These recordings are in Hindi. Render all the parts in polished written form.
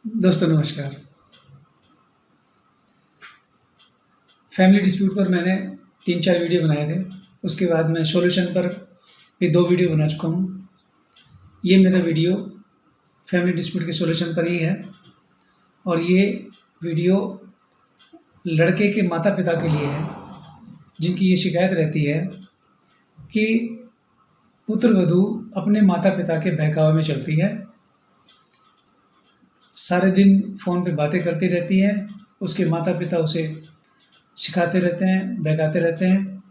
दोस्तों नमस्कार। फैमिली डिस्प्यूट पर मैंने 3-4 वीडियो बनाए थे। उसके बाद मैं सॉल्यूशन पर भी 2 वीडियो बना चुका हूँ। ये मेरा वीडियो फैमिली डिस्प्यूट के सॉल्यूशन पर ही है और ये वीडियो लड़के के माता-पिता के लिए है, जिनकी ये शिकायत रहती है कि पुत्र-वधू अपने माता-पिता के बहकावे में चलती है। सारे दिन फ़ोन पे बातें करती रहती है, उसके माता-पिता उसे सिखाते रहते हैं, बहकाते रहते हैं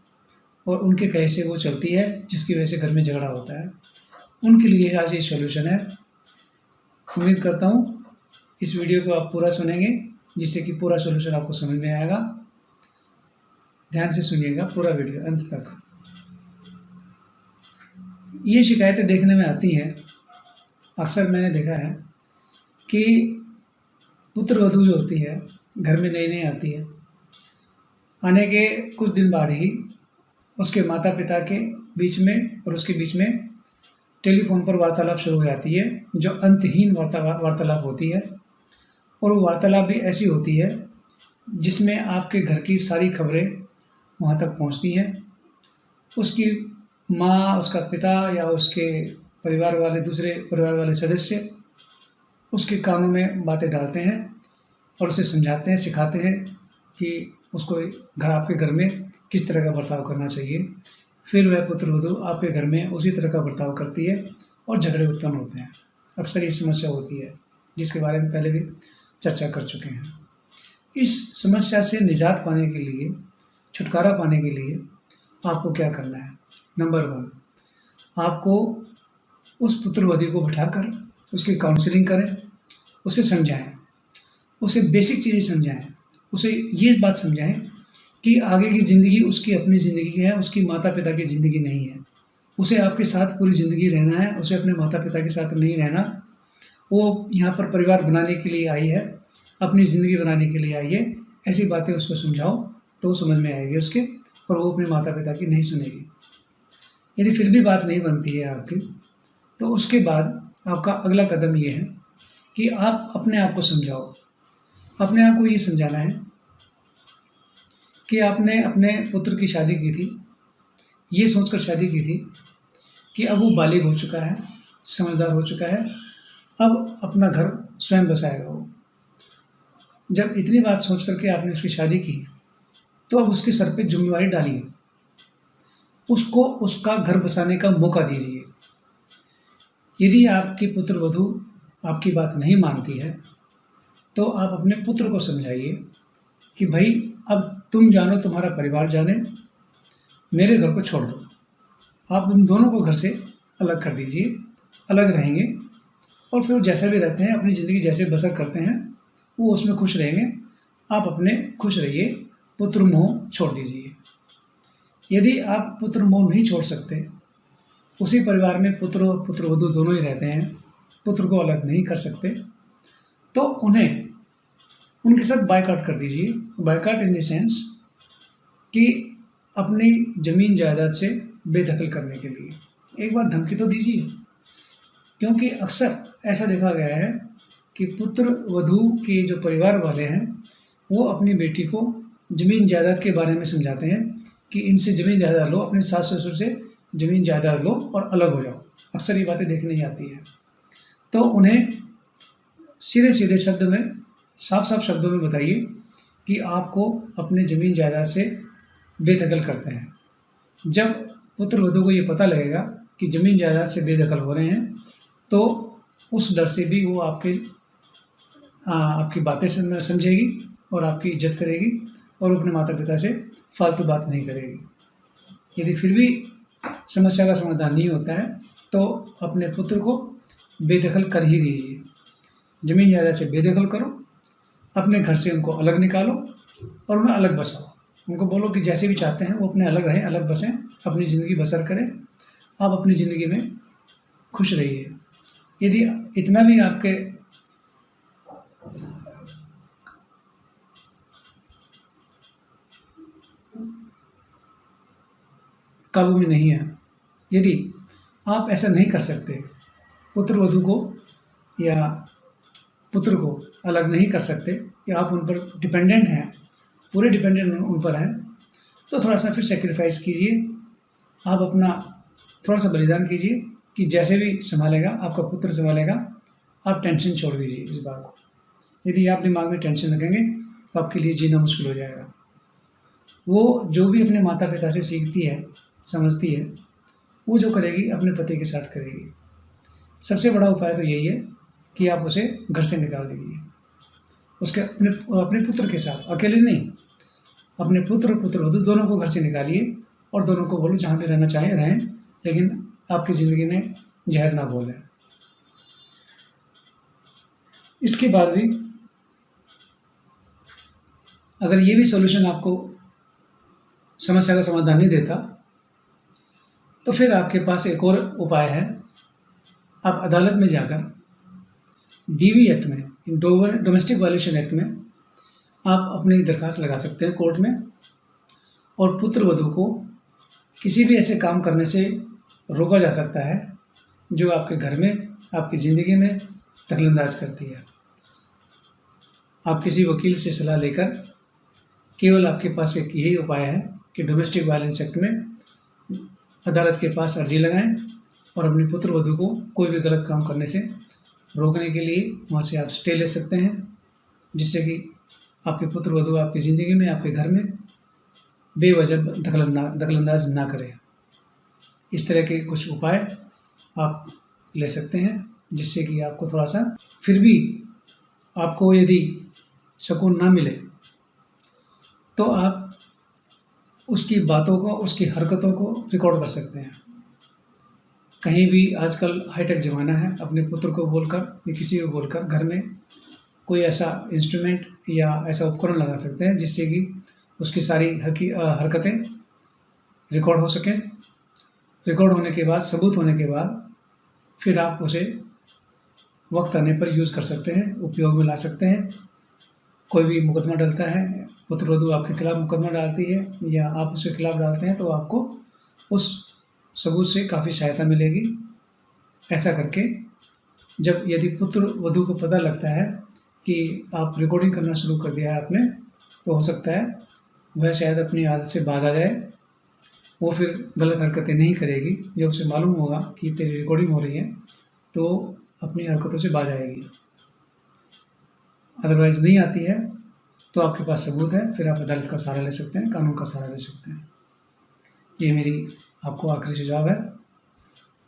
और उनके कहे से वो चलती है, जिसकी वजह से घर में झगड़ा होता है। उनके लिए आज ये सॉल्यूशन है। उम्मीद करता हूँ इस वीडियो को आप पूरा सुनेंगे, जिससे कि पूरा सॉल्यूशन आपको समझ में आएगा। ध्यान से सुनिएगा पूरा वीडियो अंत तक। ये शिकायतें देखने में आती हैं, अक्सर मैंने देखा है कि पुत्र-वधू जो होती है, घर में नई-नई आती है। आने के कुछ दिन बाद ही उसके माता-पिता के बीच में और उसके बीच में टेलीफ़ोन पर वार्तालाप शुरू हो जाती है, जो अंतहीन वार्तालाप होती है और वो वार्तालाप भी ऐसी होती है, जिसमें आपके घर की सारी खबरें वहाँ तक पहुँचती हैं। उसकी माँ, उसका पिता या उसके परिवार वाले, दूसरे परिवार वाले सदस्य उसके कानों में बातें डालते हैं और उसे समझाते हैं, सिखाते हैं कि उसको आपके घर में किस तरह का बर्ताव करना चाहिए। फिर वह पुत्र-वधू आपके घर में उसी तरह का बर्ताव करती है और झगड़े उत्पन्न होते हैं। अक्सर ये समस्या होती है, जिसके बारे में पहले भी चर्चा कर चुके हैं। इस समस्या से निजात पाने के लिए, छुटकारा पाने के लिए आपको क्या करना है? नंबर 1, आपको उस पुत्र-वधू को बिठाकर उसकी काउंसलिंग करें, उसे समझाएँ, उसे बेसिक चीज़ें समझाएँ, उसे ये बात समझाएँ कि आगे की ज़िंदगी उसकी अपनी ज़िंदगी है, उसकी माता-पिता की ज़िंदगी नहीं है। उसे आपके साथ पूरी ज़िंदगी रहना है, उसे अपने माता-पिता के साथ नहीं रहना। वो यहाँ पर परिवार बनाने के लिए आई है, अपनी ज़िंदगी बनाने के लिए आई है। ऐसी बातें उसको समझाओ, तो वो समझ में आएगी उसके और वो अपने माता-पिता की नहीं सुनेगी। यदि फिर भी बात नहीं बनती है आपकी, तो उसके बाद आपका अगला कदम ये है कि आप अपने आप को समझाओ। अपने आप को ये समझाना है कि आपने अपने पुत्र की शादी की थी, ये सोचकर शादी की थी कि अब वो बालिग हो चुका है, समझदार हो चुका है, अब अपना घर स्वयं बसाएगा वो। जब इतनी बात सोच कर के आपने उसकी शादी की, तो अब उसके सर पे ज़िम्मेवारी डालिए। उसको उसका घर बसाने का मौका दीजिए। यदि आपकी पुत्र-वधू आपकी बात नहीं मानती है, तो आप अपने पुत्र को समझाइए कि भई अब तुम जानो, तुम्हारा परिवार जाने, मेरे घर को छोड़ दो। आप उन दोनों को घर से अलग कर दीजिए, अलग रहेंगे और फिर जैसा भी रहते हैं, अपनी ज़िंदगी जैसे बसर करते हैं, वो उसमें खुश रहेंगे। आप अपने खुश रहिए, पुत्र मोह छोड़ दीजिए। यदि आप पुत्र मोह नहीं छोड़ सकते, उसी परिवार में पुत्र और पुत्र-वधू दोनों ही रहते हैं, पुत्र को अलग नहीं कर सकते, तो उन्हें उनके साथ बायकॉट कर दीजिए। बायकॉट इन द सेंस कि अपनी ज़मीन जायदाद से बेदखल करने के लिए एक बार धमकी तो दीजिए, क्योंकि अक्सर ऐसा देखा गया है कि पुत्र-वधू के जो परिवार वाले हैं, वो अपनी बेटी को ज़मीन जायदाद के बारे में समझाते हैं कि इनसे ज़मीन जायदाद लो, अपने सास-ससुर से ज़मीन जायदाद लो और अलग हो जाओ। अक्सर ये बातें देखने आती हैं। तो उन्हें सीधे-सीधे शब्द में, साफ-साफ शब्दों में बताइए कि आपको अपने ज़मीन जायदाद से बेदखल करते हैं। जब पुत्र-वधू को ये पता लगेगा कि ज़मीन जायदाद से बेदखल हो रहे हैं, तो उस डर से भी वो आपकी बातें समझेगी और आपकी इज़्ज़त करेगी और अपने माता-पिता से फालतू बात नहीं करेगी। यदि फिर भी समस्या का समाधान नहीं होता है, तो अपने पुत्र को बेदखल कर ही दीजिए। ज़मीन जायदाद से बेदखल करो, अपने घर से उनको अलग निकालो और उन्हें अलग बसाओ। उनको बोलो कि जैसे भी चाहते हैं वो अपने अलग रहें, अलग बसें, अपनी ज़िंदगी बसर करें। आप अपनी ज़िंदगी में खुश रहिए। यदि इतना भी आपके काबू में नहीं है, यदि आप ऐसा नहीं कर सकते, पुत्र-वधू को या पुत्र को अलग नहीं कर सकते या आप उन पर डिपेंडेंट हैं, पूरे डिपेंडेंट उन पर हैं, तो थोड़ा सा फिर सेक्रीफाइस कीजिए। आप अपना थोड़ा सा बलिदान कीजिए कि जैसे भी संभालेगा आपका पुत्र संभालेगा। आप टेंशन छोड़ दीजिए इस बात को। यदि आप दिमाग में टेंशन रखेंगे तो आपके लिए जीना मुश्किल हो जाएगा। वो जो भी अपने माता पिता से सीखती है, समझती है, वो जो करेगी अपने पति के साथ करेगी। सबसे बड़ा उपाय तो यही है कि आप उसे घर से निकाल दीजिए, उसके अपने पुत्र के साथ, अकेले नहीं, अपने पुत्र और पुत्रवधू दोनों को घर से निकालिए और दोनों को बोलो जहाँ भी रहना चाहें रहें, लेकिन आपकी ज़िंदगी में जहर ना बोलें। इसके बाद भी अगर ये भी सॉल्यूशन आपको समस्या का समाधान नहीं देता, तो फिर आपके पास एक और उपाय है। आप अदालत में जाकर डीवी एक्ट में, डोमेस्टिक वायलेशन एक्ट में आप अपनी दरख्वास्त लगा सकते हैं कोर्ट में, और पुत्र वधू को किसी भी ऐसे काम करने से रोका जा सकता है जो आपके घर में, आपकी ज़िंदगी में दखलंदाज करती है। आप किसी वकील से सलाह लेकर, केवल आपके पास एक यही उपाय है कि डोमेस्टिक वायलेंस एक्ट में अदालत के पास अर्जी लगाएं और अपने पुत्र वधू को कोई भी गलत काम करने से रोकने के लिए वहाँ से आप स्टे ले सकते हैं, जिससे कि आपके पुत्र वधू आपकी ज़िंदगी में, आपके घर में बेवजह दखलंदाज ना करें। इस तरह के कुछ उपाय आप ले सकते हैं, जिससे कि आपको थोड़ा सा, फिर भी आपको यदि सुकून ना मिले तो आप उसकी बातों को, उसकी हरकतों को रिकॉर्ड कर सकते हैं। कहीं भी आजकल हाईटेक ज़माना है, अपने पुत्र को बोलकर या किसी को बोलकर घर में कोई ऐसा इंस्ट्रूमेंट या ऐसा उपकरण लगा सकते हैं जिससे कि उसकी सारी हरकतें रिकॉर्ड हो सकें। रिकॉर्ड होने के बाद, सबूत होने के बाद, फिर आप उसे वक्त आने पर यूज़ कर सकते हैं, उपयोग में ला सकते हैं। कोई भी मुकदमा डलता है, पुत्र वधू आपके खिलाफ मुकदमा डालती है या आप उसके खिलाफ डालते हैं, तो आपको उस सबूत से काफ़ी सहायता मिलेगी। ऐसा करके यदि पुत्र वधू को पता लगता है कि आप रिकॉर्डिंग करना शुरू कर दिया है आपने, तो हो सकता है वह शायद अपनी आदत से बाज आ जाए। वो फिर गलत हरकतें नहीं करेगी। जब उसे मालूम होगा कि तेरी रिकॉर्डिंग हो रही है तो अपनी हरकतों से बाज आएगी। अदरवाइज़ नहीं आती है तो आपके पास सबूत है, फिर आप अदालत का सहारा ले सकते हैं, कानून का सहारा ले सकते हैं। ये मेरी आपको आखिरी सुझाव है।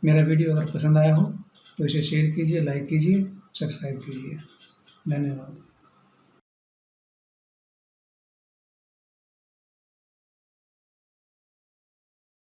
मेरा वीडियो अगर पसंद आया हो तो इसे शेयर कीजिए, लाइक कीजिए, सब्सक्राइब कीजिए। धन्यवाद।